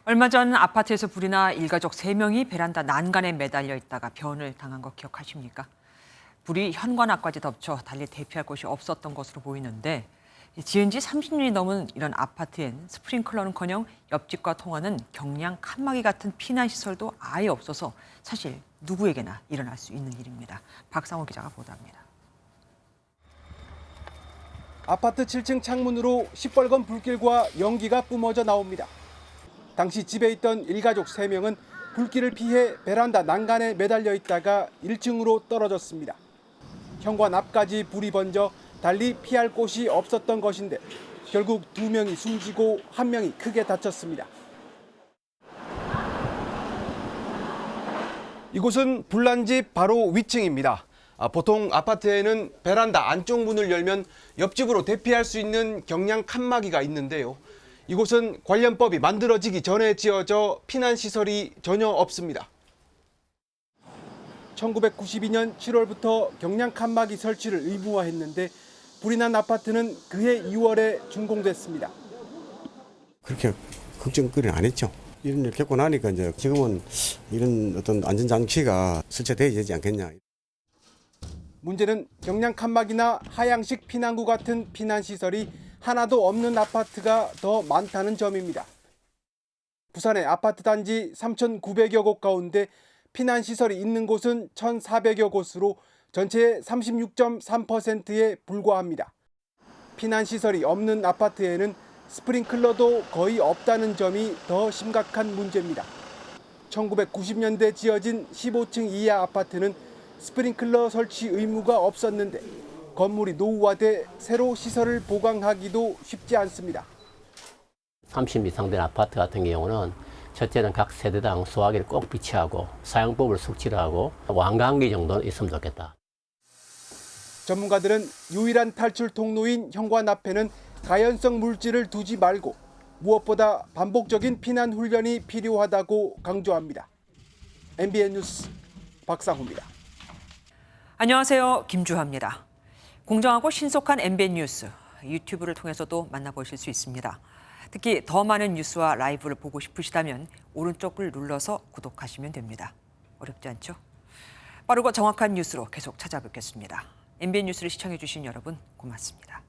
얼마 전 아파트에서 불이 나 일가족 3명이 베란다 난간에 매달려 있다가 변을 당한 거 기억하십니까? 불이 현관 앞까지 덮쳐 달리 대피할 곳이 없었던 것으로 보이는데 지은 지 30년이 넘은 이런 아파트엔 스프링클러는커녕 옆집과 통하는 경량 칸막이 같은 피난시설도 아예 없어서 사실 누구에게나 일어날 수 있는 일입니다. 박상호 기자가 보도합니다. 아파트 7층 창문으로 시뻘건 불길과 연기가 뿜어져 나옵니다. 당시 집에 있던 일가족 3명은 불길을 피해 베란다 난간에 매달려 있다가 1층으로 떨어졌습니다. 현관 앞까지 불이 번져 달리 피할 곳이 없었던 것인데 결국 2명이 숨지고 1명이 크게 다쳤습니다. 이곳은 불난 집 바로 위층입니다. 보통 아파트에는 베란다 안쪽 문을 열면 옆집으로 대피할 수 있는 경량 칸막이가 있는데요. 이곳은 관련법이 만들어지기 전에 지어져 피난시설이 전혀 없습니다. 1992년 7월부터 경량 칸막이 설치를 의무화했는데 불이 난 아파트는 그해 2월에 준공됐습니다. 그렇게 걱정거리는 안 했죠. 이런 일 겪고 나니까 이제 지금은 이런 어떤 안전장치가 설치되어야 되지 않겠냐. 문제는 경량 칸막이나 하향식 피난구 같은 피난시설이 하나도 없는 아파트가 더 많다는 점입니다. 부산의 아파트 단지 3,900여 곳 가운데 피난시설이 있는 곳은 1,400여 곳으로 전체의 36.3%에 불과합니다. 피난시설이 없는 아파트에는 스프링클러도 거의 없다는 점이 더 심각한 문제입니다. 1990년대 지어진 15층 이하 아파트는 스프링클러 설치 의무가 없었는데 건물이 노후화돼 새로 시설을 보강하기도 쉽지 않습니다. 30 이상 된 아파트 같은 경우는 첫째는 각 세대당 소화기를 꼭 비치하고 사용법을 숙지를 하고 완강기 정도는 있으면 좋겠다. 전문가들은 유일한 탈출 통로인 현관 앞에는 가연성 물질을 두지 말고 무엇보다 반복적인 피난 훈련이 필요하다고 강조합니다. MBN 뉴스 박상호입니다. 안녕하세요. 김주하입니다. 공정하고 신속한 MBN 뉴스, 유튜브를 통해서도 만나보실 수 있습니다. 특히 더 많은 뉴스와 라이브를 보고 싶으시다면 오른쪽을 눌러서 구독하시면 됩니다. 어렵지 않죠? 빠르고 정확한 뉴스로 계속 찾아뵙겠습니다. MBN 뉴스를 시청해주신 여러분 고맙습니다.